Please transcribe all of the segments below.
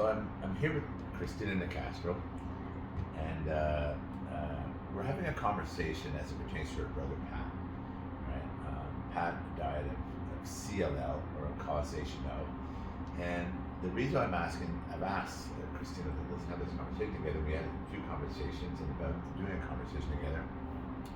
So I'm here with Cristina Nicastro, and we're having a conversation as it pertains to her brother Pat. Right? Pat died of CLL, or a causation of, and the reason I've asked Cristina to let's have this conversation together. We had a few conversations and about doing a conversation together,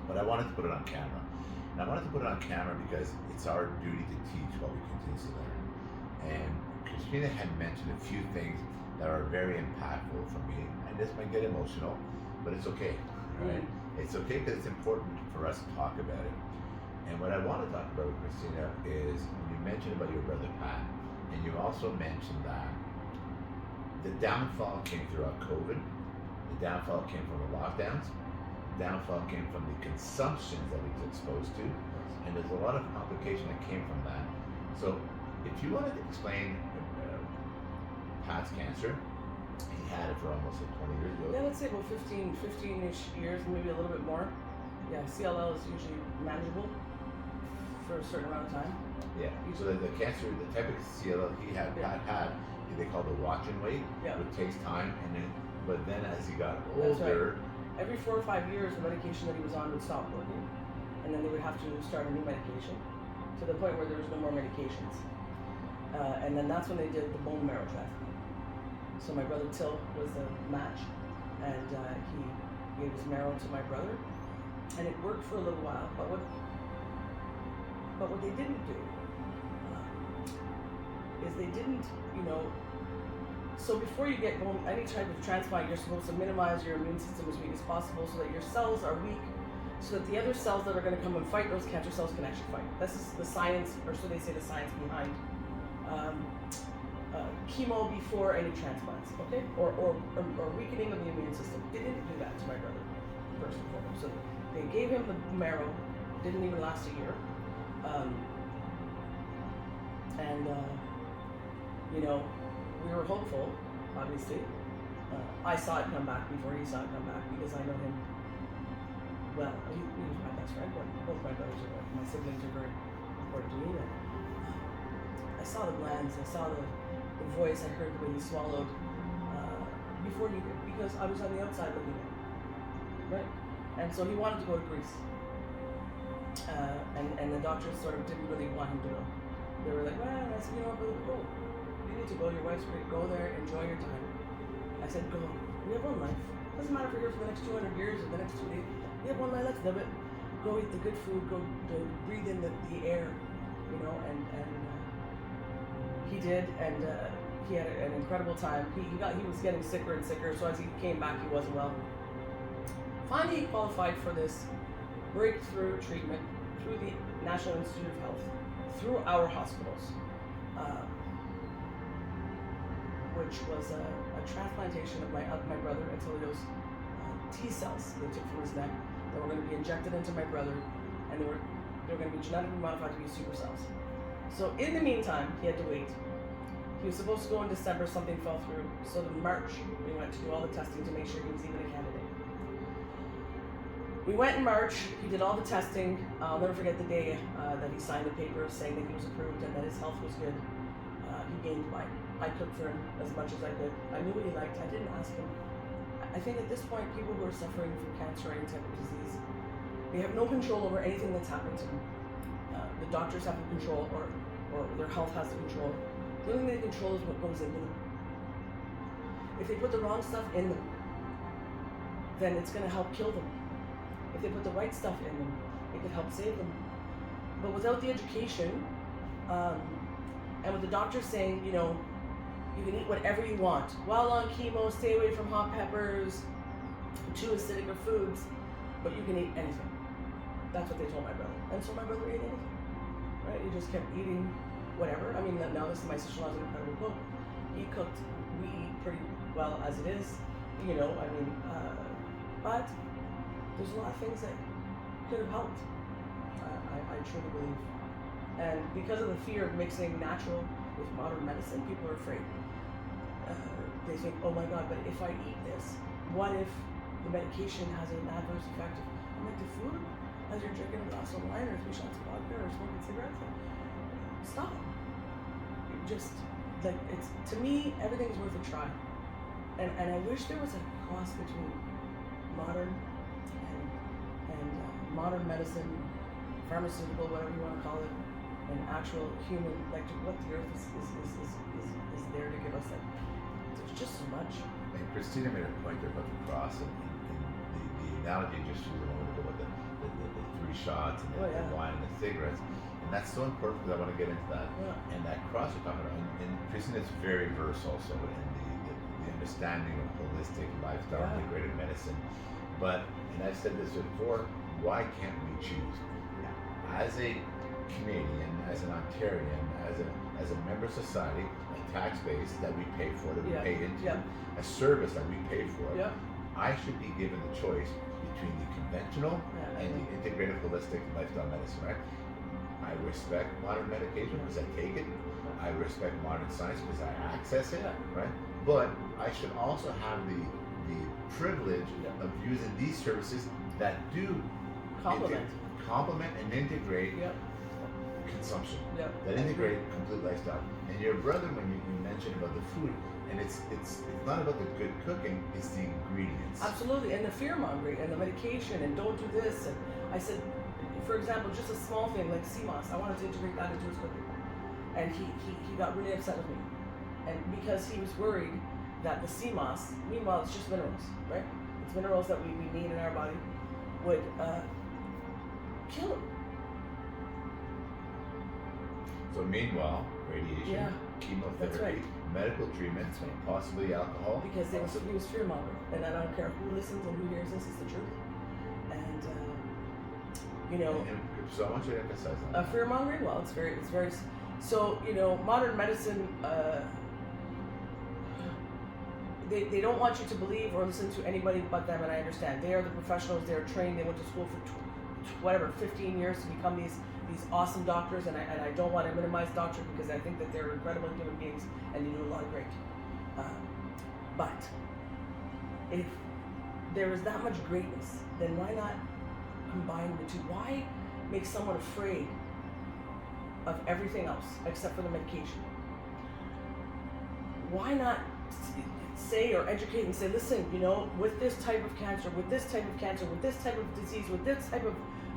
but I wanted to put it on camera. And I wanted to put it on camera because it's our duty to teach while we continue to learn. And Cristina had mentioned a few things that are very impactful for me, and this might get emotional, but it's okay, right? It's okay because it's important for us to talk about it. And what I want to talk about with Cristina is when you mentioned about your brother Pat, and you also mentioned that the downfall came throughout COVID, the downfall came from the lockdowns, the downfall came from the consumptions that he was exposed to, and there's a lot of complication that came from that. So if you wanted to explain Pat's cancer, he had it for almost 20 years ago. Yeah, let's say about 15-ish years, maybe a little bit more. Yeah, CLL is usually manageable for a certain amount of time. Yeah, so the cancer, the type of CLL he had, Pat had, they call the watch and wait, which takes time, but then as he got older... Right. Every 4 or 5 years, the medication that he was on would stop working, and then they would have to start a new medication, to the point where there was no more medications. And then that's when they did the bone marrow transplant. So my brother Till was the match, and he gave his marrow to my brother, and it worked for a little while. But what they didn't do is they didn't, so before you get any type of transplant, you're supposed to minimize your immune system as weak as possible, so that your cells are weak, so that the other cells that are going to come and fight those cancer cells can actually fight. This is the science, or so they say, the science behind chemo before any transplants, okay? Or weakening of the immune system. They didn't do that to my brother, first and foremost. So they gave him the marrow, didn't even last a year. We were hopeful, obviously. I saw it come back before he saw it come back, because I know him well. He was my best friend, but both my brothers are, my siblings are very important to me. And I saw the glands, I saw the voice, I heard the way he swallowed before he did, because I was on the outside looking in, right? And so he wanted to go to Greece. And the doctors sort of didn't really want him to go. They were like, well, I said, brother, go. You need to go, your wife's great, go there, enjoy your time. I said, go. We have one life. Doesn't matter if we're here for the next 200 years or the next 2 days. We have one life, let's live it. Go eat the good food, go breathe in the air, and he did, and he had an incredible time. He was getting sicker and sicker, so as he came back, he wasn't well. Finally, he qualified for this breakthrough treatment through the National Institute of Health, through our hospitals, which was a transplantation of my brother Antonio's T cells they took from his neck that were going to be injected into my brother, and they were going to be genetically modified to be super cells. So in the meantime, he had to wait. He was supposed to go in December, something fell through, so in March we went to do all the testing to make sure he was even a candidate. We went in March, he did all the testing. I'll never forget the day that he signed the paper saying that he was approved and that his health was good. He gained weight. I cooked for him as much as I could. I knew what he liked. I didn't ask him. I think at this point, people who are suffering from cancer or any type of disease, they have no control over anything that's happening to them. The doctors have the control, or their health has the control. The only thing they control is what goes into them. If they put the wrong stuff in them, then it's going to help kill them. If they put the right stuff in them, it could help save them. But without the education, and with the doctor saying, you can eat whatever you want. While on chemo, stay away from hot peppers, too acidic of foods, but you can eat anything. That's what they told my brother. And so my brother ate anything, right? He just kept eating whatever. I mean, now this is my sister-in-law's an incredible cook. He cooked, we eat pretty well as it is, but there's a lot of things that could have helped, I truly believe. And because of the fear of mixing natural with modern medicine, people are afraid. They think, oh my God, but if I eat this, what if the medication has an adverse effect? I'm like, the food? As you're drinking a glass of wine or 3 shots of vodka or smoking cigarettes? Stop. like it's to me everything's worth a try, and I wish there was a cross between modern and modern medicine, pharmaceutical, whatever you want to call it, and actual human, like what the earth is there to give us. Like there's just so much. And Cristina made a point there about the cross, and the analogy just used a moment ago about the 3 shots and the wine and the cigarettes. And that's so important because I want to get into that. Yeah. And that cross you're talking about, and Christina's very versed also in the understanding of holistic lifestyle, integrated medicine. But, and I've said this before, why can't we choose? As a Canadian, as an Ontarian, as a member of society, a tax base that we pay for, that we pay into, a service that we pay for, I should be given the choice between the conventional and the integrated holistic lifestyle medicine, right? I respect modern medication because I take it. I respect modern science because I access it, right? But I should also have the privilege of using these services that do complement and integrate consumption, that integrate complete lifestyle. And your brother, when you mentioned about the food, and it's not about the good cooking, it's the ingredients. Absolutely, and the fear mongering and the medication and don't do this. And I said, for example, just a small thing like CMOS, I wanted to integrate that into his cooking. And he got really upset with me. And because he was worried that the CMOS, meanwhile it's just minerals, right? It's minerals that we need in our body, would kill him. So meanwhile, radiation, chemotherapy, medical treatments, possibly alcohol. Because he was fear mongering. And I don't care who listens and who hears this, it's the truth. And and so I want you to emphasize that. Fear mongering, well, it's very so modern medicine, they don't want you to believe or listen to anybody but them, and I understand. They are the professionals, they're trained, they went to school for 15 years to become these awesome doctors, and I don't want to minimize doctors because I think that they're incredible human beings and they do a lot of great. But if there is that much greatness, then why not combine the two? Why make someone afraid of everything else except for the medication? Why not say or educate and say, listen, with this type of cancer, with this type of cancer, with this type of disease, with this type of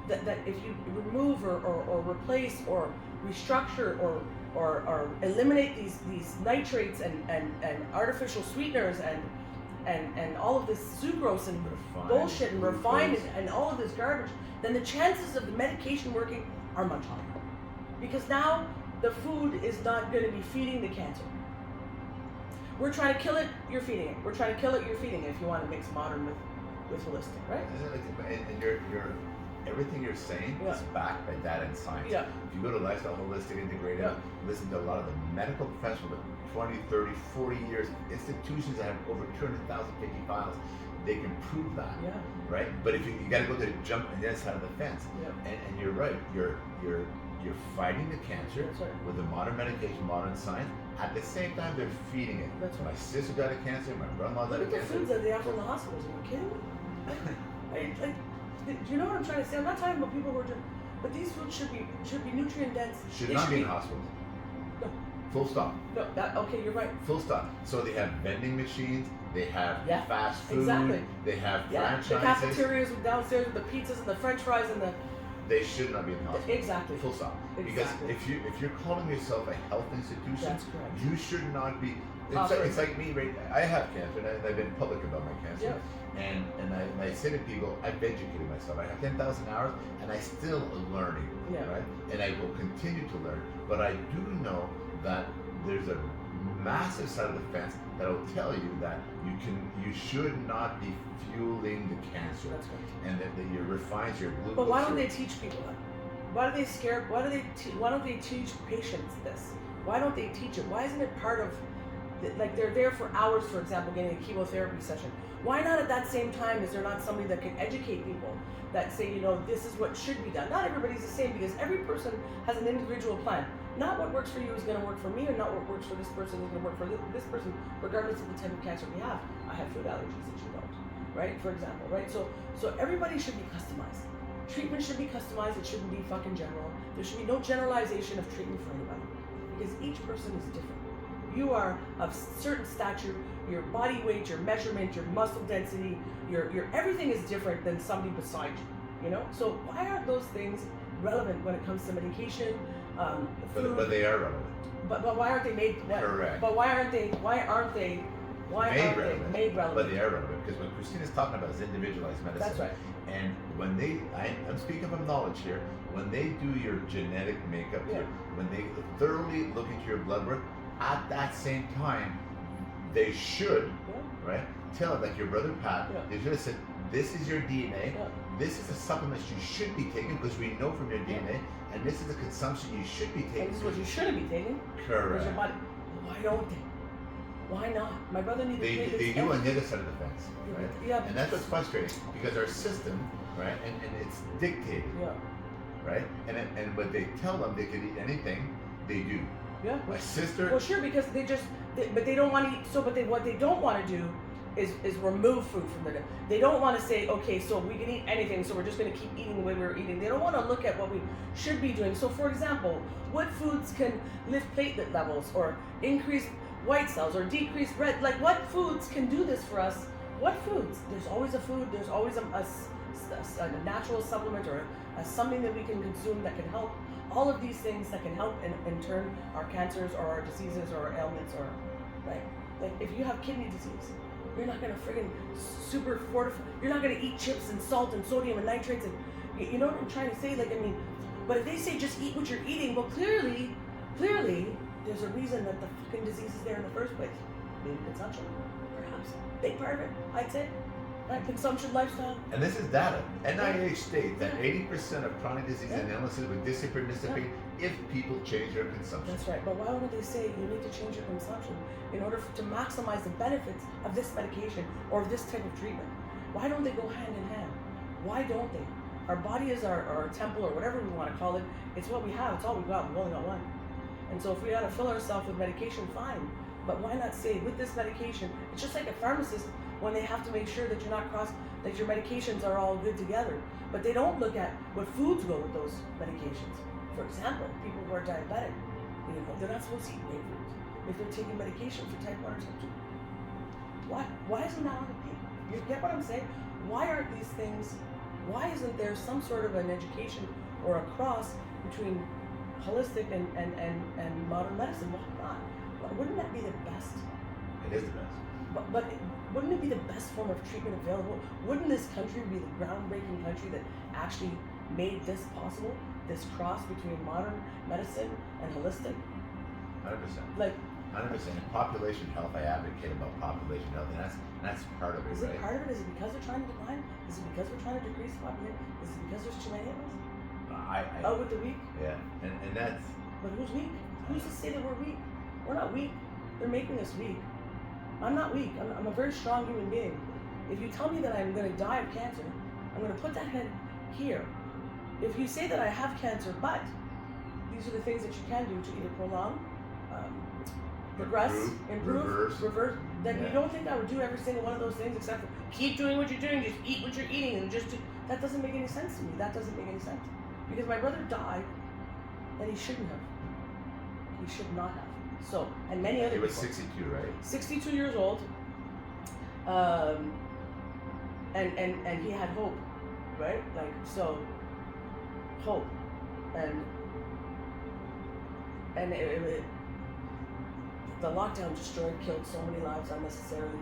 that if you remove or replace or restructure or eliminate these nitrates and artificial sweeteners and all of this sucrose and bullshit and refined and all of this garbage, then the chances of the medication working are much higher. Because now the food is not going to be feeding the cancer. We're trying to kill it, you're feeding it. We're trying to kill it, you're feeding it, if you want to mix modern with holistic, right? And you're everything you're saying is backed by data and science. Yeah. If you go to Lifestyle Holistic Integrated, listen to a lot of the medical professionals with 20, 30, 40 years, institutions that have over 200,000 50 files, they can prove that, right? But if you got to go to jump on the other side of the fence, and you're right, you're fighting the cancer with the modern medication, modern science. At the same time, they're feeding it. That's right. My sister died of cancer. My brother-in-law died of cancer. Look at the foods that they offer in the hospitals. Are you kidding me? Do you know what I'm trying to say? I'm not talking about people who are just, but these foods should be nutrient dense. Should not be in hospitals. No. Full stop. No. Okay, you're right. Full stop. So they have vending machines. They have fast food. Exactly. They have franchises. The cafeterias downstairs with the pizzas and the French fries and the. They should not be in hospitals. Exactly. Full stop. Exactly. Because if you're calling yourself a health institution, that's correct. You should not be. It's like me, right? I have cancer, and I've been public about my cancer. And I say to people, I've educated myself. I have 10,000 hours, and I still am learning, right? And I will continue to learn. But I do know that there's a massive side of the fence that will tell you that you should not be fueling the cancer. That's right. And that your refines your glucose. But why don't they teach people that? Why do they scare? Why don't they teach patients this? Why don't they teach it? Why isn't it part of? Like they're there for hours, for example, getting a chemotherapy session. Why not at that same time is there not somebody that can educate people that say, this is what should be done? Not everybody's the same because every person has an individual plan. Not what works for you is going to work for me, or not what works for this person is going to work for this person, regardless of the type of cancer we have. I have food allergies that you don't, right? For example, right? So everybody should be customized. Treatment should be customized. It shouldn't be fucking general. There should be no generalization of treatment for anybody because each person is different. you are of certain stature, your body weight, your measurement, your muscle density, your everything is different than somebody beside you. You know, so why aren't those things relevant when it comes to medication, food? But they are relevant. But why aren't they made? Correct. But why aren't they made relevant? But they are relevant because what Christina's talking about is individualized medicine. That's right. And when I'm speaking from knowledge here, when they do your genetic makeup, when they thoroughly look into your blood work, at that same time, they should, right, tell like your brother Pat, they should have said, this is your DNA, this is the supplements you should be taking because we know from your DNA, and this is the consumption you should be taking. And this is what you shouldn't be taking. Correct. Your body. Why don't they? Why not? My brother needs to take this. They do on the other side of the fence, right? Yeah. And that's what's frustrating because our system, right, and it's dictated, right? And when they tell them they can eat anything, they do. Yeah. My sister. Well, sure, because but they don't want to eat. So, but what they don't want to do is remove food from their diet. They don't want to say, okay, so we can eat anything, so we're just going to keep eating the way we were eating. They don't want to look at what we should be doing. So, for example, what foods can lift platelet levels or increase white cells or decrease red? Like, what foods can do this for us? What foods? There's always a food. There's always a natural supplement or something that we can consume that can help. All of these things that can help in turn our cancers or our diseases or our ailments or like if you have kidney disease, you're not gonna friggin' super fortify. You're not gonna eat chips and salt and sodium and nitrates and you know what I'm trying to say? Like, I mean, but if they say just eat what you're eating, well, clearly, there's a reason that the fucking disease is there in the first place. Maybe consumption, perhaps. Big part of it, I'd say. Right? Consumption lifestyle. And this is data. NIH states that 80% of chronic disease and illnesses would disappear if people change their consumption. That's right. But why would they say you need to change your consumption in order to maximize the benefits of this medication or this type of treatment? Why don't they go hand in hand? Why don't they? Our body is our temple or whatever we want to call it. It's what we have. It's all we've got. We've only got one. And so if we got to fill ourselves with medication, fine. But why not say with this medication? It's just like a pharmacist when they have to make sure that you're not that your medications are all good together. But they don't look at what foods go with those medications. For example, people who are diabetic, they're not supposed to eat grapefruit if they're taking medication for type 1 or type 2. Why isn't that on the paper? You get what I'm saying? Why aren't these things, why isn't there some sort of an education or a cross between holistic and modern medicine? Why not? Wouldn't that be the best? It is the best. But wouldn't it be the best form of treatment available? Wouldn't this country be the groundbreaking country that actually made this possible? This cross between modern medicine and holistic? 100%. Like 100%. In population health, I advocate about population health, and that's part of it, is right? it part of it? Is it because they're trying to decline? Is it because we're trying to decrease the population? Is it because there's too many of us? Out with the weak? Yeah, and that's... But who's weak? Who's to say that we're weak? We're not weak. They're making us weak. I'm not weak. I'm a very strong human being. If you tell me that I'm going to die of cancer, I'm going to put that head here. If you say that I have cancer, but these are the things that you can do to either prolong, progress, improve, reverse, then you don't think I would do every single one of those things except for keep doing what you're doing, just eat what you're eating, and just do, that doesn't make any sense to me. That doesn't make any sense. Because my brother died, and he shouldn't have. He should not have. So, and many other people. He was 62, right? 62 years old. And he had hope, right? Like, so, hope. And the lockdown killed so many lives unnecessarily.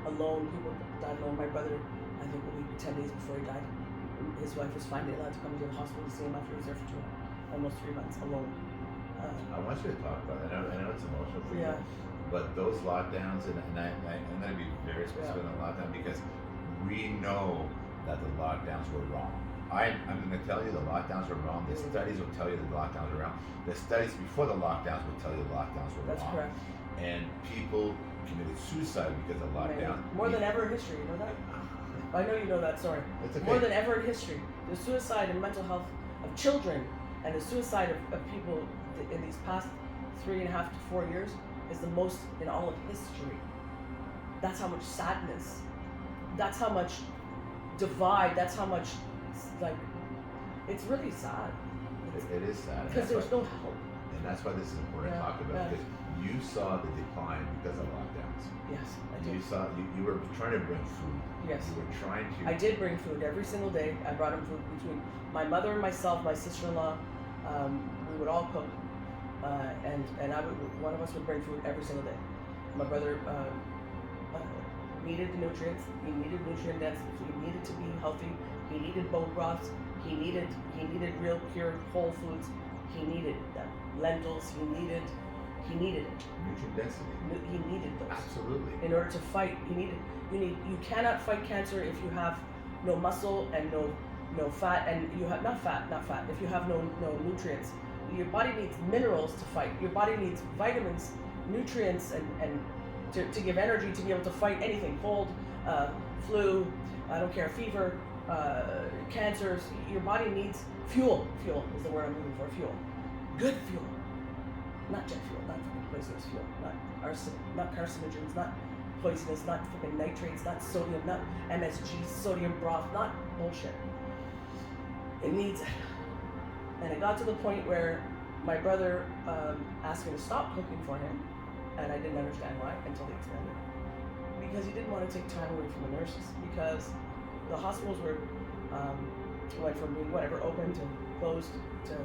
Alone, people died alone. My brother, I think, a week or 10 days before he died, his wife was finally allowed to come to the hospital to see him after he was there for almost 3 months alone. I want you to talk about it. I know it's emotional for you, but those lockdowns, and I'm going to be very specific on the lockdown because we know that the lockdowns were wrong. I'm going to tell you the lockdowns were wrong. The studies will tell you the lockdowns were wrong. The studies before the lockdowns will tell you the lockdowns were wrong. That's correct. And people committed suicide because of lockdown. More than ever in history, you know that? I know you know that story. It's okay. More than ever in history. The suicide and mental health of children and the suicide of people in these past 3.5 to 4 years is the most in all of history. That's how much sadness, that's how much divide, that's how much, like, it's really sad. It is sad. Because there's no help. And that's why this is important to talk about, because you saw the decline because of lockdowns. Yes, I You did. saw you were trying to bring food. Yes. You were trying to. I did bring food every single day. I brought him food between my mother and myself, my sister-in-law. We would all cook, and one of us would bring food every single day. My brother needed the nutrients. He needed nutrient density. He needed to be healthy. He needed bone broths. He needed real pure whole foods. He needed them. Lentils. He needed it. Nutrient density. He needed those. Absolutely. In order to fight, you cannot fight cancer if you have no muscle and no fat, and you have not fat. If you have no nutrients, your body needs minerals to fight. Your body needs vitamins, nutrients, and to give energy to be able to fight anything, cold, flu, I don't care, fever, cancers. Your body needs fuel. Fuel is the word I'm looking for. Fuel, good fuel, not jet fuel, not fucking poisonous fuel, not arson, not carcinogens, not poisonous, not fucking nitrates, not sodium, not MSG, sodium broth, not bullshit. It needs it. And it got to the point where my brother asked me to stop cooking for him, and I didn't understand why until he explained it. Because he didn't want to take time away from the nurses, because the hospitals went from being open to closed to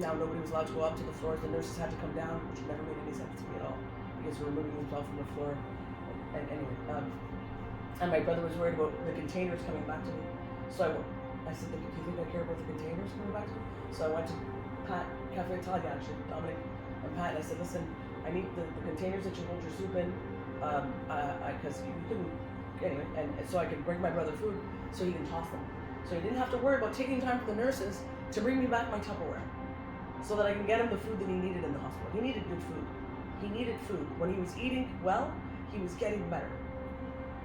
now nobody was allowed to go up to the floors. The nurses had to come down, which never made any sense to me at all, because we're removing themselves from the floor. And anyway, and my brother was worried about the containers coming back to me. So I said, do you think I care about the containers coming back to me? So I went to Pat, Cafe Italia actually, Dominic and Pat, and I said, listen, I need the containers that you hold your soup in, because you couldn't, anyway, and so I could bring my brother food so he can toss them. So he didn't have to worry about taking time for the nurses to bring me back my Tupperware, so that I can get him the food that he needed in the hospital. He needed good food. He needed food. When he was eating well, he was getting better.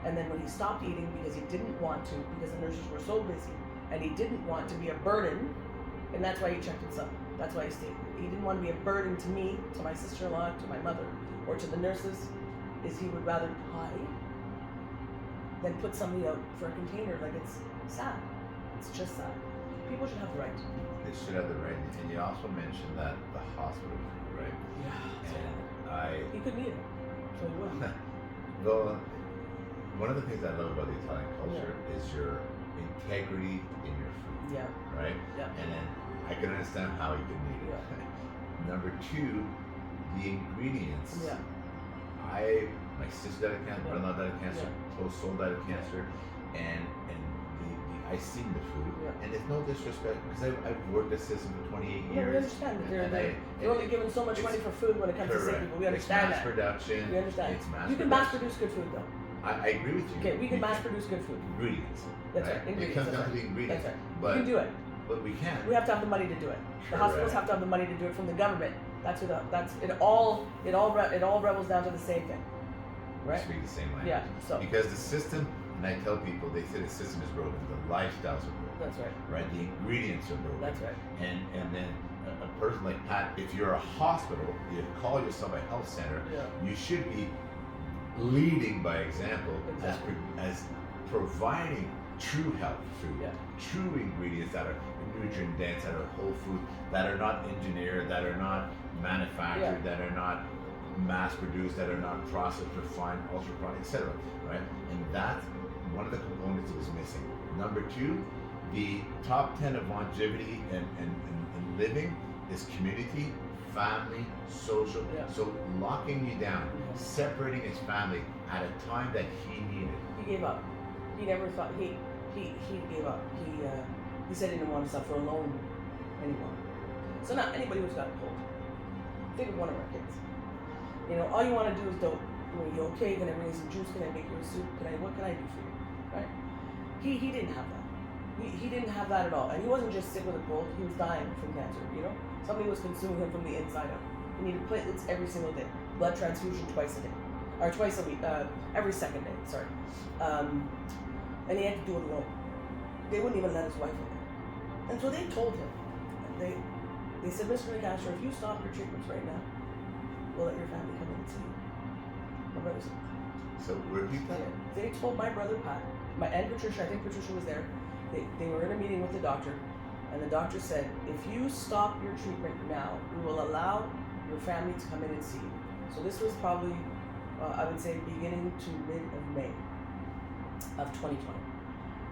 And then when he stopped eating because he didn't want to, because the nurses were so busy, and he didn't want to be a burden, and that's why he checked himself. That's why he stayed. He didn't want to be a burden to me, to my sister-in-law, to my mother, or to the nurses, is he would rather die than put somebody out for a container. Like, it's sad. It's just sad. People should have the right. They should have the right. And you also mentioned that the hospital, right? Yeah. And He couldn't eat it, so he wouldn't. Well, one of the things I love about the Italian culture is your integrity in your food. Yeah. Right? Yeah. And then I can understand how you can eat it. Yeah. Number two, the ingredients. Yeah. My sister died of cancer, brother-in-law died of cancer, close soul died of cancer, and I seen the food, and it's no disrespect, because I've worked this system for 28 years. No, we understand. They're only giving so much money for food when it comes to sick people. We understand it's mass that. production. We understand. It's mass you can mass produce good food, though. I agree with you. Okay, we can mass produce good food. Ingredients. That's right. Ingredients. It comes down to the ingredients. That's right. But we can do it. But we can. We have to have the money to do it. The hospitals have to have the money to do it from the government. That's it. All rebels down to the same thing. Right? We speak the same language. Yeah. So. Because the system, and I tell people, they say the system is broken. The lifestyles are broken. That's right. Right. The ingredients are broken. That's right. And then a person like Pat, if you're a hospital, you call yourself a health center, you should be leading by example, as providing true health food, true ingredients that are nutrient dense, that are whole food, that are not engineered, that are not manufactured, that are not mass produced, that are not processed, refined, ultra processed, etc. Right? And that's one of the components that was missing. Number two, the top 10 of longevity and living is community, family, social. So locking you down, separating his family at a time that he needed. He gave up. He never thought he gave up. He said he didn't want to suffer alone anymore. So now anybody who's got a cold, think of one of our kids. You know, all you want to do is you okay? Can I bring you some juice? Can I make you a soup? What can I do for you? Right? He didn't have that. He didn't have that at all. And he wasn't just sick with a cold, he was dying from cancer, you know? Something was consuming him from the inside out. He needed platelets every single day. Blood transfusion twice a day. Or twice a week, every second day, sorry. And he had to do it alone. They wouldn't even let his wife in there. And so they told him, they said, Mr. Nicastro, if you stop your treatments right now, we'll let your family come in and see you. My brother said, so repeat that? They told my brother Pat, and Patricia, I think Patricia was there, they were in a meeting with the doctor, and the doctor said, if you stop your treatment now, we will allow your family to come in and see you. So this was probably, I would say, beginning to mid of May of 2020.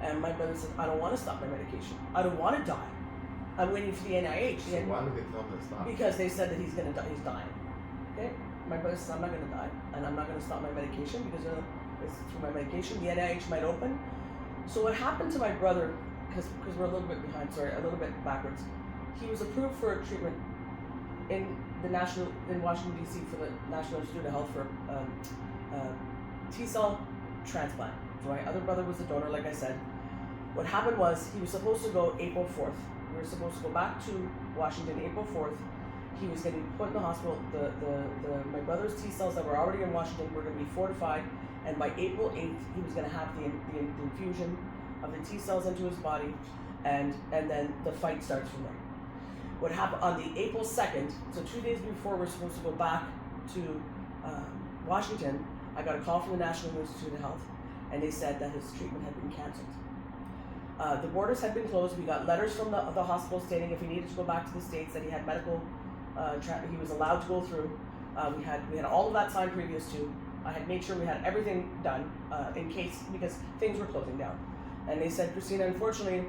And my brother said, I don't want to stop my medication. I don't want to die. I'm waiting for the NIH. So why would they tell him to stop? Because they said that he's going to die. He's dying. Okay? My brother said, I'm not going to die, and I'm not going to stop my medication because it's through my medication. The NIH might open. So what happened to my brother, because we're a little bit behind, a little bit backwards. He was approved for a treatment in Washington D.C. for the National Institute of Health for T-cell transplant. So my other brother was the donor, like I said. What happened was he was supposed to go April 4th. We were supposed to go back to Washington April 4th. He was going to be put in the hospital. My brother's T-cells that were already in Washington were going to be fortified, and by April 8th, he was going to have the infusion of the T-cells into his body, and then the fight starts from there. What happened on the April 2nd, so 2 days before we're supposed to go back to Washington, I got a call from the National Institute of Health, and they said that his treatment had been canceled. The borders had been closed. We got letters from the hospital stating if he needed to go back to the States that he had medical, he was allowed to go through. We had all of that signed previous to. I had made sure we had everything done in case, because things were closing down. And they said, Cristina, unfortunately,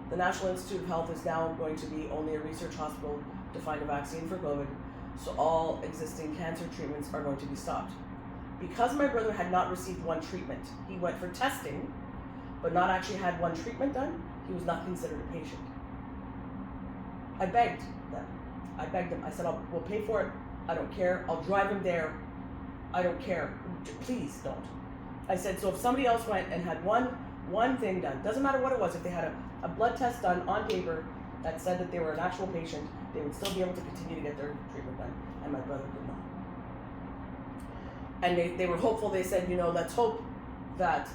the National Institute of Health is now going to be only a research hospital to find a vaccine for COVID, so all existing cancer treatments are going to be stopped. Because my brother had not received one treatment, he went for testing, but not actually had one treatment done, he was not considered a patient. I begged them. I said, we'll pay for it. I don't care. I'll drive him there. I don't care. Please don't. I said, so if somebody else went and had one thing done, doesn't matter what it was, if they had a blood test done on paper that said that they were an actual patient, they would still be able to continue to get their treatment done, and my brother could not. And they were hopeful. They said, let's hope that,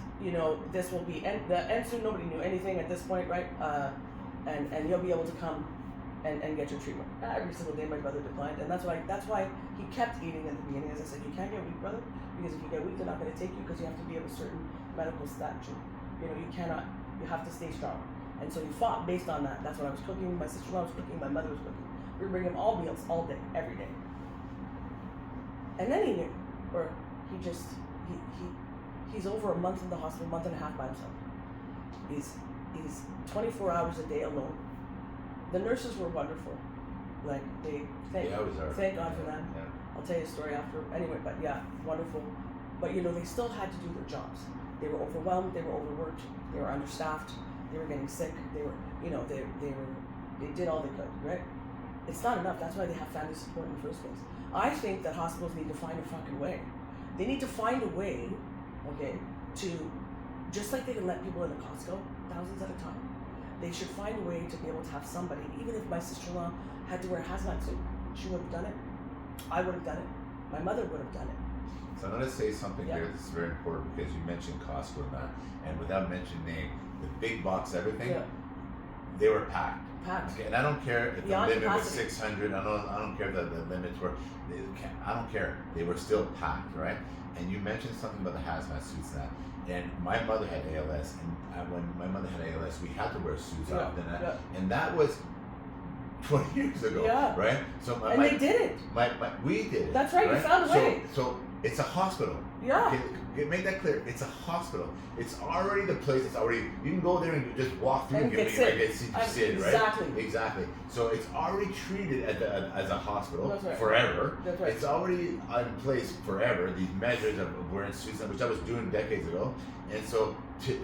this will be end soon. Nobody knew anything at this point, right? And you'll be able to come and get your treatment. Every single day my brother declined, and that's why he kept eating at the beginning. As I said, you can't get weak, brother, because if you get weak, they're not going to take you, because you have to be of a certain medical stature. You have to stay strong. And so he fought based on that. That's what I was cooking. My sister-in-law was cooking. My mother was cooking. We were bringing him all meals, all day, every day. And then he knew, or he's over a month in the hospital, a month and a half by himself. He's 24 hours a day alone. The nurses were wonderful. Like thank God for them. Yeah. I'll tell you a story after. Anyway, but yeah, wonderful. But they still had to do their jobs. They were overwhelmed. They were overworked. They were understaffed. They were getting sick. They were, they did all they could. Right? It's not enough. That's why they have family support in the first place. I think that hospitals need to find a fucking way. They need to find a way, okay, to, just like they can let people in a Costco, thousands at a time, they should find a way to be able to have somebody, even if my sister-in-law had to wear a hazmat suit, she would have done it. I would have done it. My mother would have done it. So I'm going to say something here that's very important, because you mentioned Costco and that, and without mentioning name, the big box everything, they were packed. Okay, and I don't care if the limit was 600. I don't care that the limits were. I don't care. They were still packed, right? And you mentioned something about the hazmat suits now. And my mother had ALS, and when my mother had ALS, we had to wear suits often, and that was 20 years ago, right? So they did it. We did it. That's right. You found a way. So it's a hospital. Yeah. Okay, make that clear. It's a hospital. It's already the place. It's already. You can go there and just walk through and get sick, right? Exactly. So it's already treated as a hospital forever. That's right. It's already in place forever. These measures of wearing suits, which I was doing decades ago, and so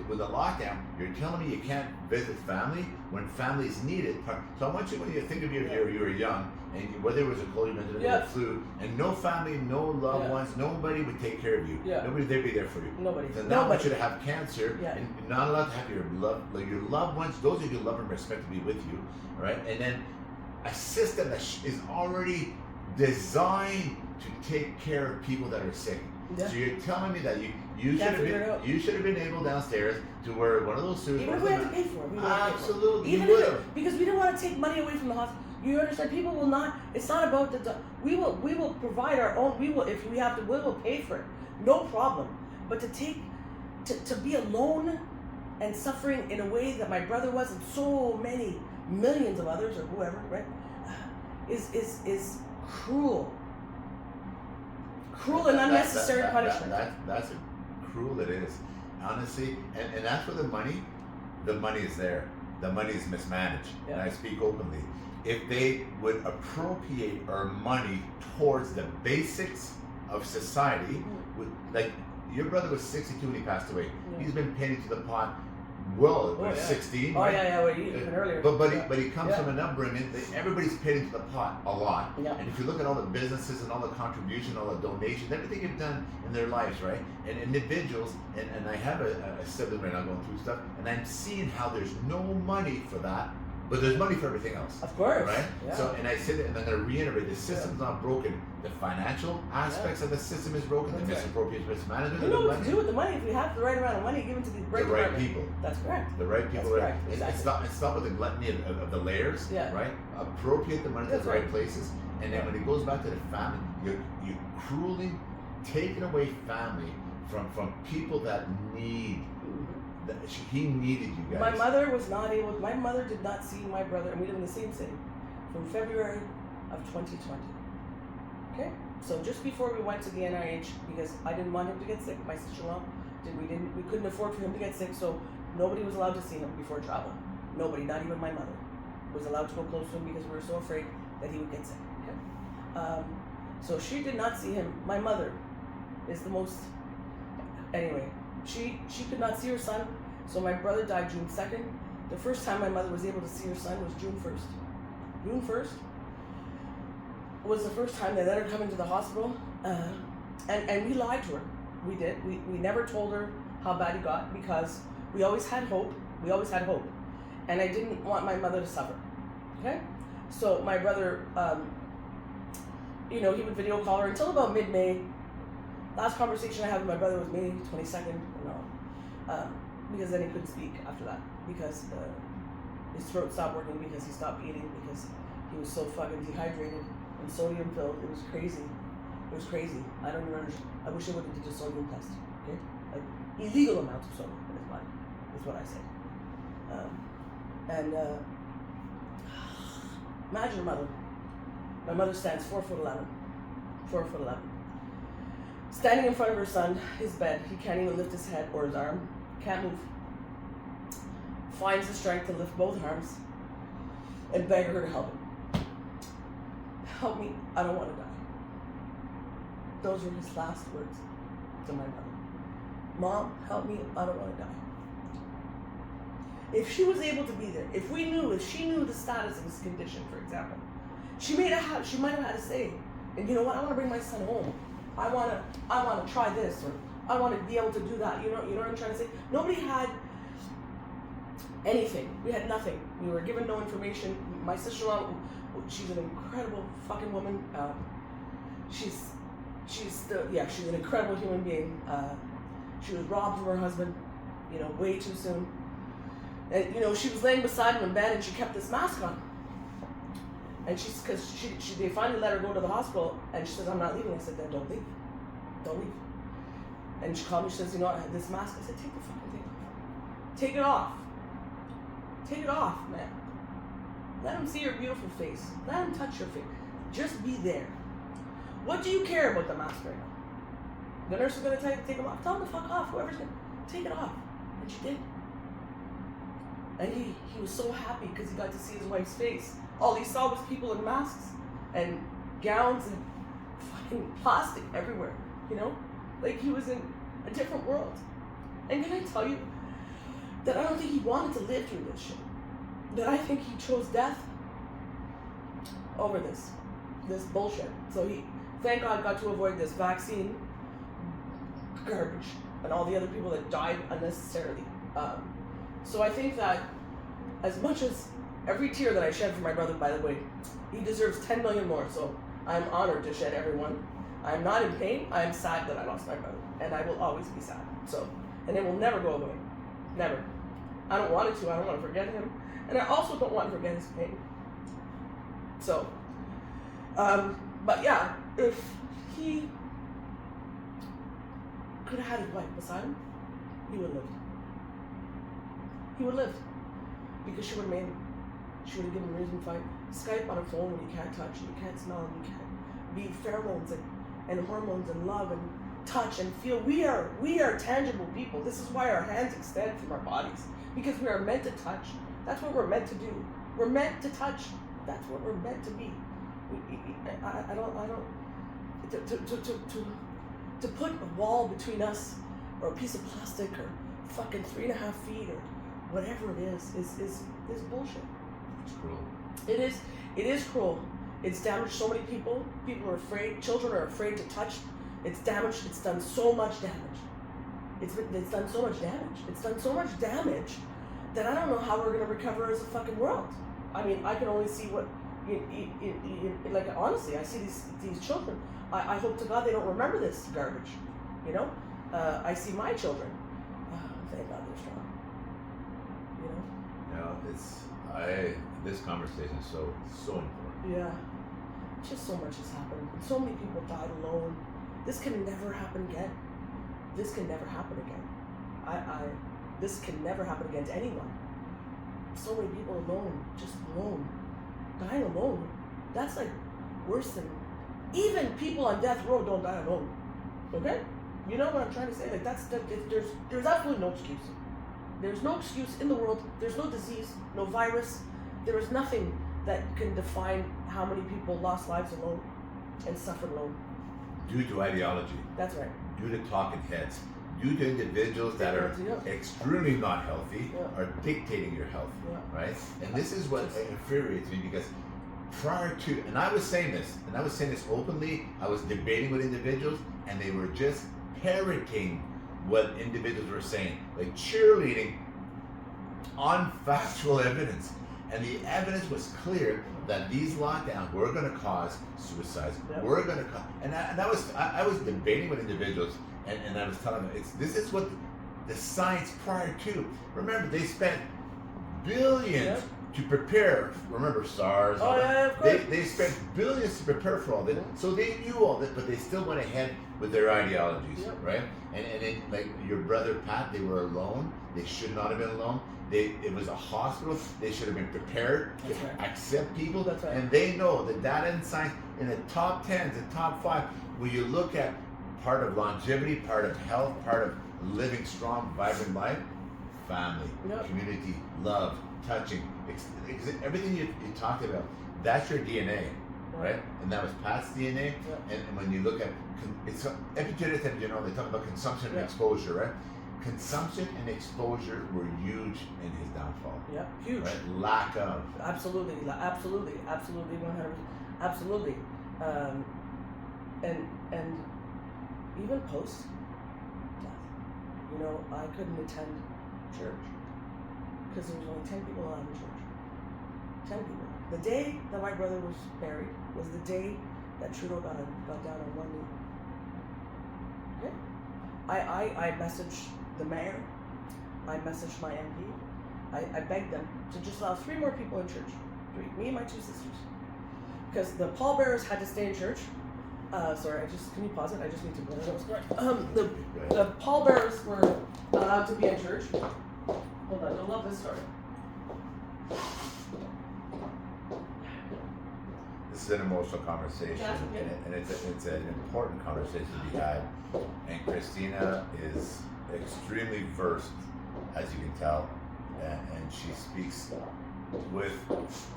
with the lockdown, you're telling me you can't visit family when families need it. So I want you, when you think of you were young, and whether it was a cold, you mentioned a flu, and no family, no loved ones, nobody would take care of you. Nobody would be there for you. Nobody. So now I want you to have cancer and not allowed to have your loved ones, those of you love and respect to be with you, all right? And then a system that is already designed to take care of people that are sick. Yeah. So you're telling me that you should have been able downstairs to wear one of those suits. Even if we had to pay for it. Absolutely. Even because we don't want to take money away from the hospital. You understand? People will not. It's not about we will provide our own. We will, if we have to. We will pay for it. No problem. But to be alone and suffering in a way that my brother was, and so many millions of others or whoever, right, is cruel. Cruel and unnecessary punishment. That's cruel it is, honestly, and that's where the money is there. The money is mismanaged, and I speak openly. If they would appropriate our money towards the basics of society, like your brother was 62 when he passed away. He's been paying into the pot. Well, 16. Oh right? Well, even earlier. But he comes from an upbringing that everybody's paid into the pot a lot. Yeah. And if you look at all the businesses and all the contribution, all the donations, everything they've done in their lives, right? And individuals, and I have a sibling right now going through stuff, and I'm seeing how there's no money for that, but there's money for everything else. Of course. Right? Yeah. So, and I said it, and I'm going to reiterate, the system's not broken. The financial aspects of the system is broken, the misappropriation, mismanagement. You know what to do with the money. If you have the right amount of money, give it to the right people. That's correct. The right people. That's correct. Exactly. It's not with the gluttony of the layers, right? Appropriate the money to the right places, and then when it goes back to the family, you cruelly taking away family from people that need. He needed you guys. My mother was not able. My mother did not see my brother, and we live in the same city, from February of 2020. Okay, so just before we went to the NIH, because I didn't want him to get sick. My sister-in-law we couldn't afford for him to get sick, so nobody was allowed to see him before travel. Nobody, not even my mother, was allowed to go close to him because we were so afraid that he would get sick. Okay, so she did not see him. My mother is the most. Anyway, she could not see her son. So my brother died June 2nd. The first time my mother was able to see her son was June 1st. June 1st was the first time they let her come into the hospital, and we lied to her. We did. We never told her how bad he got because we always had hope. We always had hope, and I didn't want my mother to suffer. Okay, so my brother, he would video call her until about mid-May. Last conversation I had with my brother was May 22nd, because then he couldn't speak after that because his throat stopped working because he stopped eating because he was so fucking dehydrated and sodium filled. It was crazy. It was crazy. I don't even understand. I wish they would have did a sodium test. Okay, like illegal amounts of sodium in his body is what I say. Imagine a mother. My mother stands 4'11", 4'11", standing in front of her son, his bed. He can't even lift his head or his arm. Can't move. Finds the strength to lift both arms and beg her to help him. Help me, I don't want to die. Those were his last words to my mother. Mom, help me, I don't want to die. If she was able to be there, if she knew the status of his condition, for example, she might have had to say, and you know what, I want to bring my son home. I want to try this, or I want to be able to do that. You know what I'm trying to say? Nobody had anything. We had nothing. We were given no information. My sister-in-law, she's an incredible fucking woman. She's an incredible human being. She was robbed from her husband, way too soon. And she was laying beside him in bed, and she kept this mask on. And they finally let her go to the hospital, and she says, "I'm not leaving." I said, "Then don't leave. Don't leave." And she called me. She says, "I have this mask." I said, "Take the fucking thing off. Take it off. Take it off, man. Let him see your beautiful face. Let him touch your face. Just be there. What do you care about the mask right now? The nurse is gonna tell you to take him off. Tell him to fuck off. Whoever's gonna take it off." And she did. And he was so happy because he got to see his wife's face. All he saw was people in masks and gowns and fucking plastic everywhere, Like he was in a different world. And can I tell you that I don't think he wanted to live through this shit. That I think he chose death over this bullshit. So he, thank God, got to avoid this vaccine garbage and all the other people that died unnecessarily. So I think that as much as every tear that I shed for my brother, by the way, he deserves 10 million more. So I'm honored to shed every one. I'm not in pain. I am sad that I lost my brother, and I will always be sad. So, and it will never go away, never. I don't want it to. I don't want to forget him, and I also don't want to forget his pain. So, but yeah, if he could have had his wife beside him, he would have lived. He would have lived because she would have made him. She would have given him a reason to fight. Skype on a phone when you can't touch and you can't smell and you can't be pheromones and hormones and love and touch and feel. We are tangible people. This is why our hands extend from our bodies, because we are meant to touch. That's what we're meant to do. We're meant to touch. That's what we're meant to be. I don't to put a wall between us, or a piece of plastic, or fucking 3.5 feet, or whatever it is bullshit. It's cruel. It is cruel. It's damaged so many people. People are afraid. Children are afraid to touch. It's damaged. It's done so much damage. It's done so much damage. It's done so much damage that I don't know how we're gonna recover as a fucking world. I mean, I can only see what, like, honestly, I see these children. I hope to God they don't remember this garbage. You know, I see my children. Thank God they're strong. You know. No, this conversation is so important. Yeah. Just so much has happened. So many people died alone. This can never happen again. This can never happen again. This can never happen again to anyone. So many people alone, just alone, dying alone. That's like worse than, even people on death row don't die alone. Okay? You know what I'm trying to say? Like there's absolutely no excuse. There's no excuse in the world. There's no disease, no virus. There is nothing that can define how many people lost lives alone and suffered alone. Due to ideology. That's right. Due to talking heads. Due to individuals that are extremely not healthy, are dictating your health, right? And this is what infuriates me, because prior to, and I was saying this openly, I was debating with individuals, and they were just parroting what individuals were saying, like cheerleading on factual evidence. And the evidence was clear that these lockdowns were going to cause suicides. We're going to cause, and I was debating with individuals, and I was telling them, this is what the science prior to. Remember, they spent billions to prepare. Remember SARS? Oh yeah, of course. They spent billions to prepare for all this, so they knew all that, but they still went ahead with their ideologies, right? And then, like your brother Pat, they were alone. They should not have been alone. It was a hospital. They should have been prepared to accept people. That's right. And they know that data and science in the top 10, the top 5, when you look at part of longevity, part of health, part of living strong, vibrant life, family, community, love, touching, everything you talked about, that's your DNA, right? And that was Pat's DNA. And when you look at, it's epigenetics, you know, they talk about consumption and exposure, right? Consumption and exposure were huge in his downfall. Yeah, huge. Right? Lack of. Absolutely, 100%, absolutely. And even post death, you know, I couldn't attend church because there was only 10 people allowed in church. 10 people. The day that my brother was buried was the day that Trudeau got down on one knee. Okay? I messaged the mayor, I messaged my MP, I begged them to just allow 3 more people in church. 3, me and my 2 sisters. Because the pallbearers had to stay in church. Sorry, can you pause it? I just need to the pallbearers were allowed to be in church. Hold on, you'll love this story. This is an emotional conversation, and it's an important conversation to be had. And Cristina is extremely versed, as you can tell, and she speaks with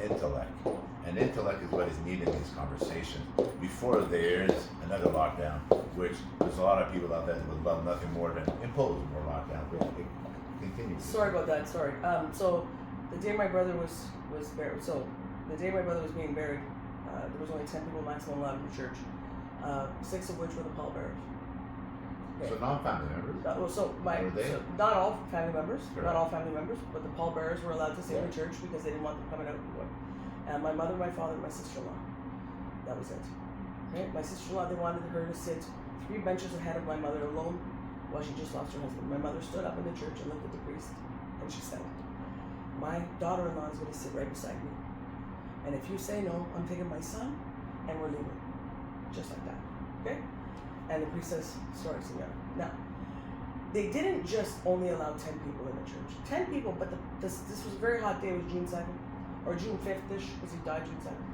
intellect. And intellect is what is needed in these conversations. Before there is another lockdown, which there's a lot of people out there that would love nothing more than impose more lockdown. But it continues. Sorry about that. Sorry. So the day my brother was buried. So the day my brother was being buried, there was only 10 people maximum allowed in the church. 6 of which were the pallbearers. Okay. So non-family members? Not all family members. Sure. Not all family members, but the pallbearers were allowed to stay in the church because they didn't want them coming out anymore. And my mother, my father, and my sister-in-law. That was it. Okay? My sister-in-law, they wanted her to sit 3 benches ahead of my mother alone while she just lost her husband. My mother stood up in the church and looked at the priest, and she said, "My daughter-in-law is going to sit right beside me. And if you say no, I'm taking my son, and we're leaving." Just like that. Okay? And the priest says, "Sorry, senora." Now, they didn't just only allow 10 people in the church. 10 people, but this was a very hot day. It was June 2nd, or June 5th-ish, because he died June 2nd.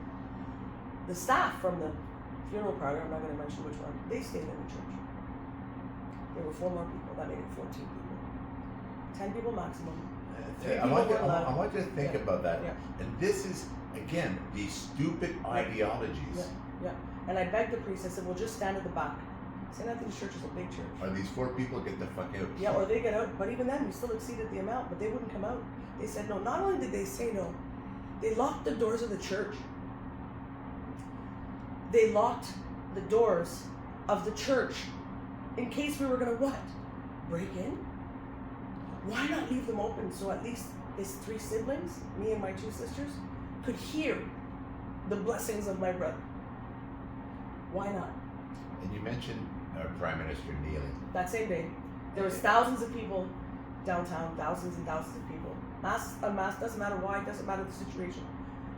The staff from funeral parlor, I'm not going to mention which one, they stayed in the church. There were 4 more people. That made it 14 people. 10 people maximum. I want you to think about that. Yeah. And this is, again, these stupid ideologies. Yeah. And I begged the priest, I said, well, just stand at the back. St. Anthony's Church is a big church. Are these 4 people get the fuck out? Yeah, or they get out. But even then, we still exceeded the amount, but they wouldn't come out. They said no. Not only did they say no, they locked the doors of the church. They locked the doors of the church in case we were going to what? Break in? Why not leave them open so at least his 3 siblings, me and my 2 sisters, could hear the blessings of my brother? Why not? And you mentioned our Prime Minister kneeling. That same day, there was thousands of people downtown, thousands and thousands of people. Mass, unmasked, doesn't matter why, doesn't matter the situation.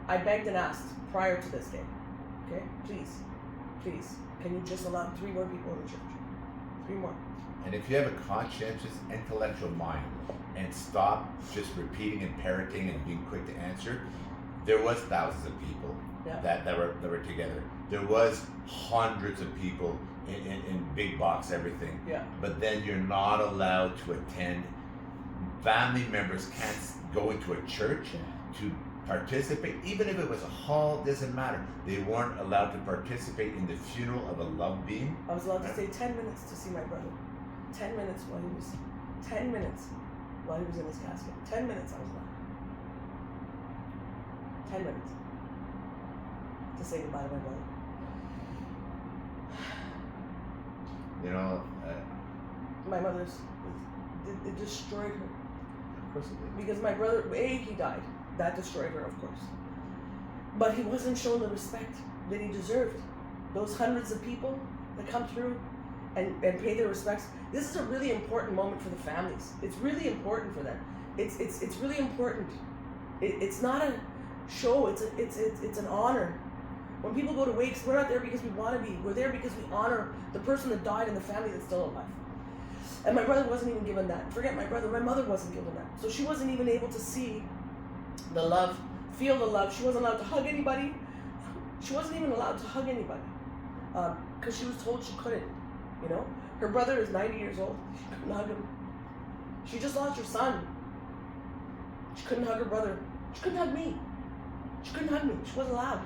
I begged and asked prior to this day, okay, please, can you just allow 3 more people in the church? 3 more. And if you have a conscientious, intellectual mind and stop just repeating and parroting and being quick to answer, there was thousands of people that were together. There was hundreds of people in big box everything. Yeah. But then you're not allowed to attend. Family members can't go into a church to participate, even if it was a hall, doesn't matter. They weren't allowed to participate in the funeral of a loved being. I was allowed to stay 10 minutes to see my brother. 10 minutes while he was, 10 minutes while he was in his casket. 10 minutes I was allowed. 10 minutes to say goodbye to my brother. You know, My mother's, it destroyed her. of course it did. Because my brother, he died. That destroyed her, of course. But he wasn't shown the respect that he deserved. Those hundreds of people that come through and pay their respects. This is a really important moment for the families. It's really important for them. It's really important. It's not a show. It's an honor. When people go to wakes, we're not there because we want to be. We're there because we honor the person that died and the family that's still alive. And my brother wasn't even given that. Forget my brother. My mother wasn't given that. So she wasn't even able to see the love, feel the love. She wasn't allowed to hug anybody. She wasn't even allowed to hug anybody because she was told she couldn't. You know, her brother is 90 years old. She couldn't hug him. She just lost her son. She couldn't hug her brother. She couldn't hug me. She couldn't hug me. She wasn't allowed.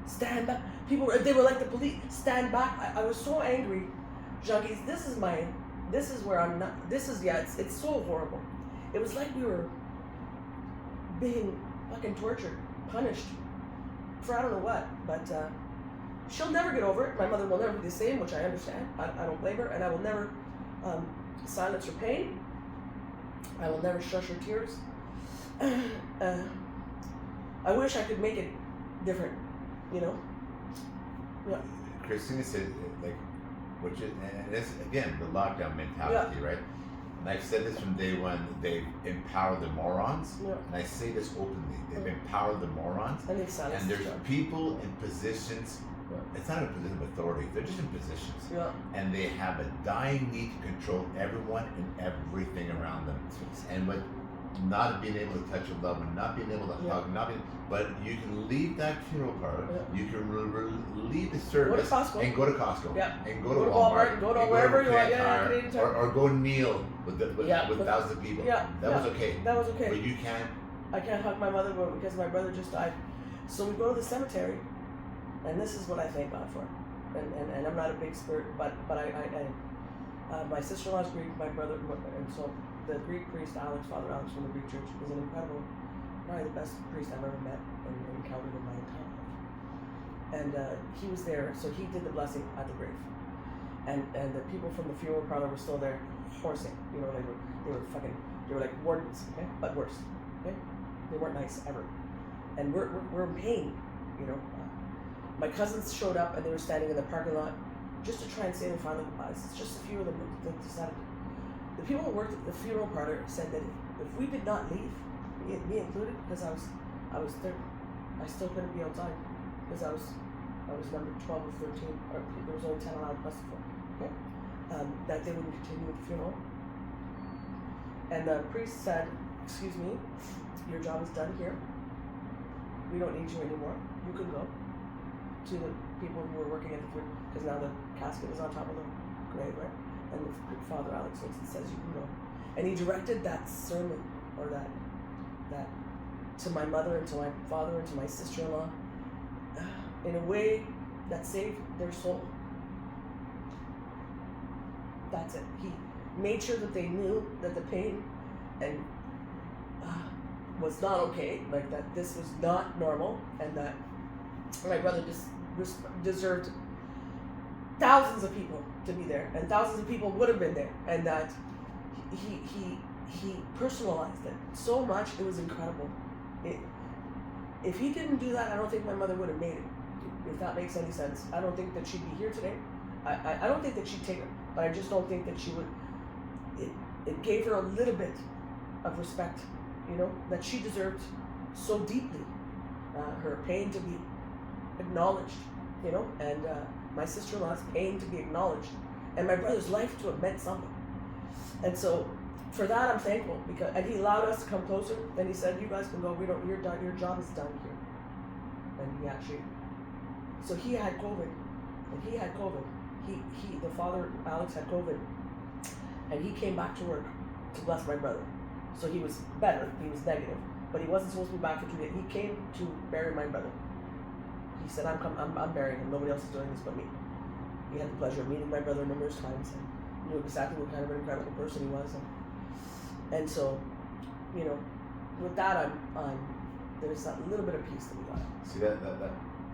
Stand back. They were like the police. Stand back. I was so angry. Junkies, this is where I'm not. It's so horrible. It was like we were being fucking tortured, punished for I don't know what, but she'll never get over it. My mother will never be the same, which I understand. I don't blame her, and I will never silence her pain. I will never shush her tears. I wish I could make it different, you know? Yeah. Cristina said, like, which is, and this, again, the lockdown mentality, right? And I've said this from day one, they've empowered the morons, and I say this openly, they've empowered the morons, and there's people in positions, it's not a position of authority, they're just in positions, and they have a dying need to control everyone and everything around them, and with not being able to touch a loved one, not being able to hug, but you can leave that funeral parlor, you can leave the service and go to Costco, and go to Walmart, go to wherever you want, or go kneel with thousands of people. That was okay. That was okay. But you can't. I can't hug my mother because my brother just died. So we go to the cemetery, and this is what I thank God for. And I'm not a big spirit, but I my sister-in-law's Greek, my brother, and so the Greek priest Father Alex from the Greek Church, is an incredible, probably the best priest I've ever met and encountered in my entire life. And he was there, so he did the blessing at the grave. And the people from the funeral parlor were still there, horsing. You know, they were like wardens, okay, but worse. Okay, they weren't nice ever. And we're in pain, you know. My cousins showed up and they were standing in the parking lot just to try and say their final goodbyes. It's just a few of them that decided. The people who worked at the funeral parlor said that if we did not leave, me included, because I was third, I still couldn't be outside because I was number 12 or 13, or there was only 10 allowed plus 4. Okay, that they wouldn't continue with the funeral. And the priest said, "Excuse me, your job is done here. We don't need you anymore. You can go." to the people who were working at the funeral, because now the casket is on top of the grave, right? And Father Alex looks and says, "You can go." And he directed that sermon, or that to my mother and to my father and to my sister-in-law, in a way that saved their soul. That's it. He made sure that they knew that the pain and was not okay, like that this was not normal, and that my brother deserved thousands of people to be there, and thousands of people would have been there, and that he personalized it so much. It was incredible. If he didn't do that, I don't think my mother would have made it, if that makes any sense. I don't think that she'd be here today. I don't think that she'd take it, but I just don't think that she would. It gave her a little bit of respect, you know, that she deserved so deeply. Her pain to be acknowledged, you know, and my sister-in-law's pain to be acknowledged, and my brother's life to have meant something. And so for that, I'm thankful, and he allowed us to come closer, and he said, "You guys can go. We don't. Your job is done here." And he actually, so he had COVID, and he had COVID. The father Alex had COVID, and he came back to work to bless my brother. So he was better. He was negative, but he wasn't supposed to be back for 2 days. He came to bury my brother. He said, "I'm burying him. Nobody else is doing this but me." He had the pleasure of meeting my brother numerous times and knew exactly what kind of an incredible person he was. And so, you know, with that, there's that little bit of peace that we got. See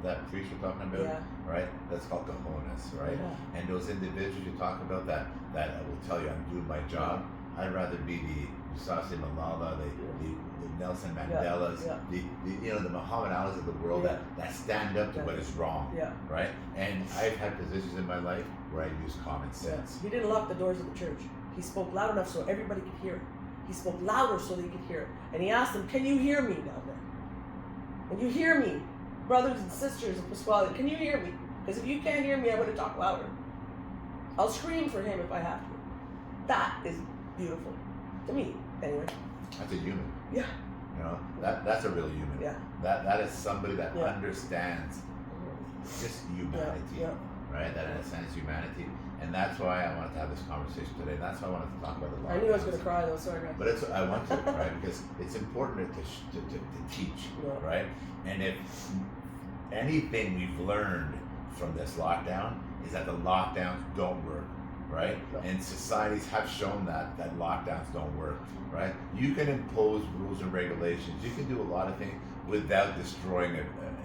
that priest you're talking about, yeah. Right? That's called cojones, right? Yeah. And those individuals you talk about that will tell you, "I'm doing my job." I'd rather be the Usasi Malala, the Nelson Mandelas, the Muhammad Ali's of the world that stand up to what is wrong, right? And I've had positions in my life where I use common sense. He didn't lock the doors of the church. He spoke loud enough so everybody could hear it. He spoke louder so they could hear it. And he asked them, "Can you hear me down there? Can you hear me? Brothers and sisters of Pasquale, can you hear me? Because if you can't hear me, I'm going to talk louder. I'll scream for him if I have to." That is beautiful. To me, anyway. That's a human. Yeah. You know, that's a real human. Yeah. That is somebody that understands just humanity, right? That understands humanity. And that's why I wanted to have this conversation today. And that's why I wanted to talk about the lockdowns. I knew I was going to cry though, sorry guys. But I want to, right? Because it's important to teach, right? And if anything we've learned from this lockdown is that the lockdowns don't work, right? No. And societies have shown that lockdowns don't work, right? You can impose rules and regulations. You can do a lot of things without destroying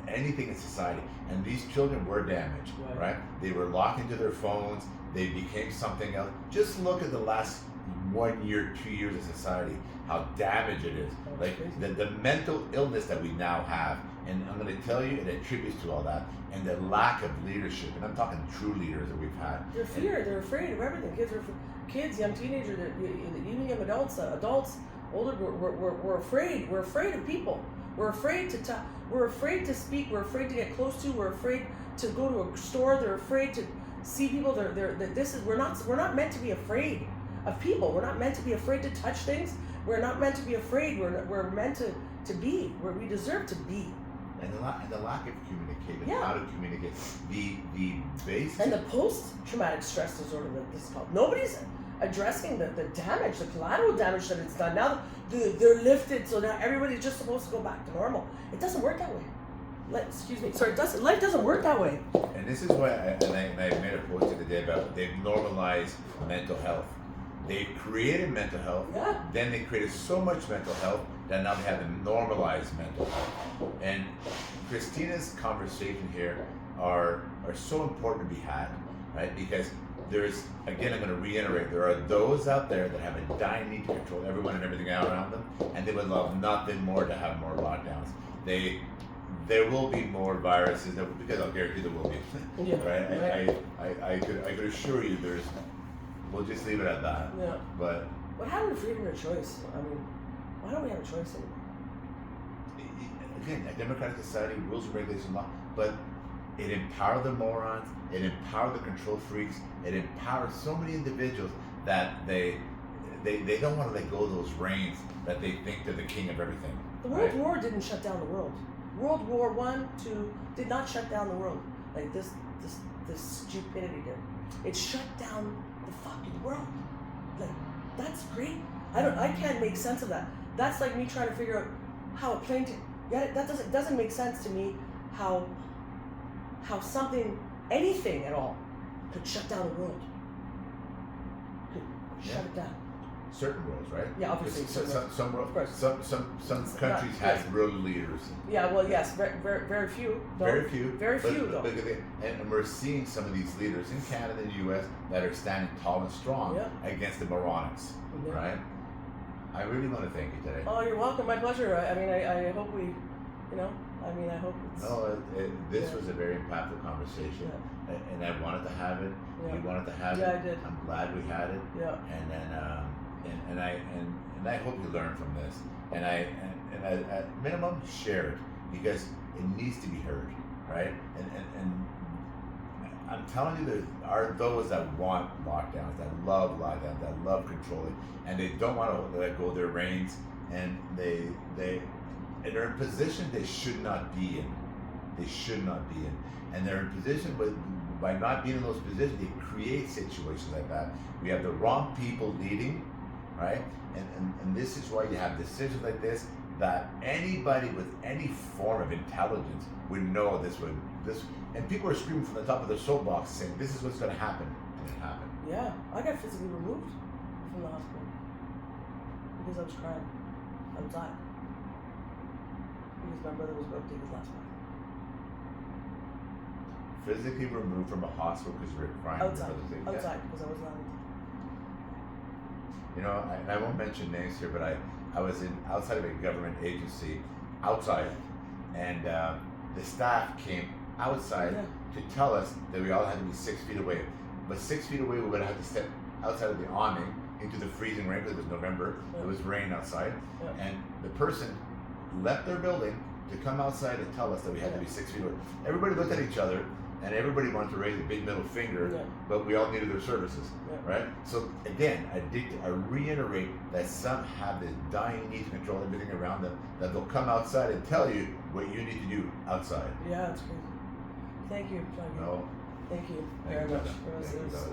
anything in society. And these children were damaged, right? They were locked into their phones. They became something else. Just look at the last 1 year, 2 years of society, how damaged it is. Like the mental illness that we now have, and I'm going to tell you, it attributes to all that, and the lack of leadership. And I'm talking true leaders that we've had. They're afraid of everything. Kids, young teenagers, even young adults, older. We're afraid. We're afraid of people. We're afraid to talk. We're afraid to speak. We're afraid to get close to. We're afraid to go to a store. They're afraid to see people. We're not meant to be afraid of people. We're not meant to be afraid to touch things. We're not meant to be afraid. We're meant to be where we deserve to be. And the lack of communication, how to communicate, the basic. And the post-traumatic stress disorder that this is called. Nobody's addressing the damage, the collateral damage that it's done. Now they're lifted, so now everybody's just supposed to go back to normal. It doesn't work that way. Life doesn't work that way. And this is why I made a post the other day about they've normalized mental health. They've created mental health, then they created so much mental health that now they have to normalize mental health. And Christina's conversation here are so important to be had, right? Because there's, again, I'm going to reiterate, there are those out there that have a dying need to control everyone and everything around them, and they would love nothing more to have more lockdowns. There will be more viruses, because I'll guarantee there will be, right? I could assure you we'll just leave it at that. Yeah. But how do we freedom of choice? I mean, why don't we have a choice anymore? Again, a democratic society, rules and regulations, law, but it empowered the morons, it empowered the control freaks, it empowered so many individuals that they don't want to let go of those reins that they think they're the king of everything. The World War didn't shut down the world. World War I, II did not shut down the world. Like this stupidity did. It shut down the fucking world. Like, that's great. I can't make sense of that. That's like me trying to figure out how a plane that doesn't make sense to me how something, anything at all, could shut down a world. Could shut it down. Certain worlds, right? Yeah, obviously. Some world, of course. Some countries have world leaders. Yeah, well, yes, very few. Though. Very few. Very few, though. And we're seeing some of these leaders in Canada and the U.S. that are standing tall and strong against the moronics, right? I really want to thank you today. Oh, you're welcome. My pleasure. I mean, I hope we, I hope it's... No, this was a very impactful conversation, and I wanted to have it. You wanted to have it. Yeah, I did. I'm glad we had it. Yeah. And then, and I hope you learn from this. And I at minimum share it because it needs to be heard, right? And I'm telling you, there are those that want lockdowns, that love lockdowns, that love controlling, and they don't want to let go of their reins, and they're in a position they should not be in. They should not be in, and they're in position by not being in those positions, they create situations like that. We have the wrong people leading, right? And this is why you have decisions like this that anybody with any form of intelligence would know this. And people are screaming from the top of their soapbox saying this is what's going to happen, and it happened. Yeah, I got physically removed from the hospital because I was crying outside because my brother was about to take his last breath. Physically removed from a hospital because you were crying. Outside because I was not. And I won't mention names here, but I was outside of a government agency, outside, and the staff came outside to tell us that we all had to be 6 feet away. But 6 feet away, we would have to step outside of the awning into the freezing rain because it was November. It was rain outside, and the person left their building to come outside and tell us that we had to be 6 feet away. Everybody looked at each other, and everybody wanted to raise a big middle finger, but we all needed their services, right? So again, I reiterate that some have this dying need to control everything around them, that they'll come outside and tell you what you need to do outside. Yeah, it's crazy. Thank you, John. No. Thank you very much.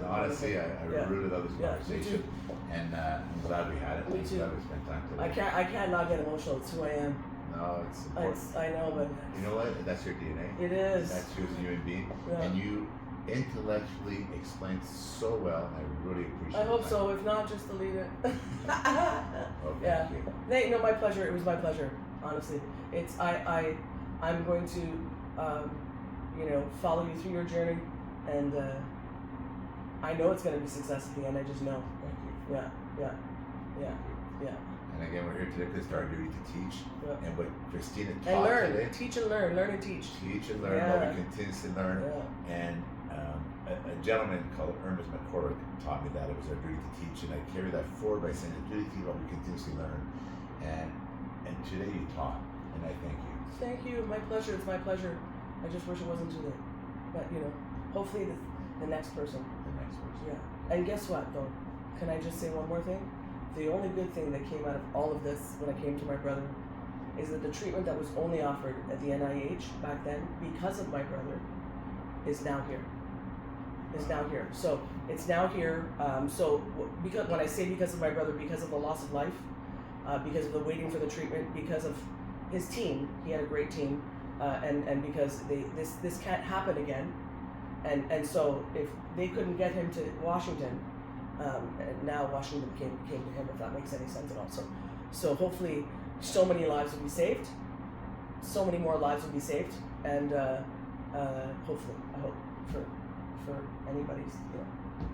Honestly, I really love this conversation, and I'm glad we had it. Me too. Glad we spent time today. I can't not get emotional. It's who I am. No, it's important. I know, but you know what? That's your DNA. It is. That's you as a human being, and you intellectually explained so well. I really appreciate it. I hope so. If not, just delete it. Thank you. My pleasure. It was my pleasure. Honestly, it's I'm going to follow you through your journey, and I know it's going to be success at the end. I just know. Thank you. Yeah. And again, we're here today because it's our duty to teach. And what Cristina taught and learn, today. Teach and learn, learn and teach. Teach and learn, while we continuously learn. And a gentleman called Ernest McCormick taught me that it was our duty to teach, and I carry that forward by saying the duty to teach while we continuously learn. And today you taught, and I thank you. Thank you. My pleasure. It's my pleasure. I just wish it wasn't too late. But hopefully the next person. The next person. Yeah. And guess what, though? Can I just say one more thing? The only good thing that came out of all of this when I came to my brother is that the treatment that was only offered at the NIH back then because of my brother is now here. So it's now here. Because when I say because of my brother, because of the loss of life, because of the waiting for the treatment, because of his team, he had a great team, and because this can't happen again, and so if they couldn't get him to Washington. And now Washington came to him, if that makes any sense at all. So hopefully, so many lives will be saved. So many more lives will be saved, and hopefully, I hope for anybody's,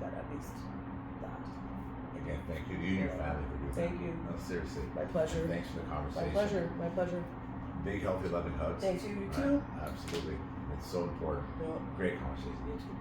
that at least that. Again, thank you to you and your family for doing that. Thank you. No, seriously. My pleasure. And thanks for the conversation. My pleasure. Big, healthy, loving hugs. Thank you. You too. Absolutely. It's so important. Yeah. Great conversation. You too.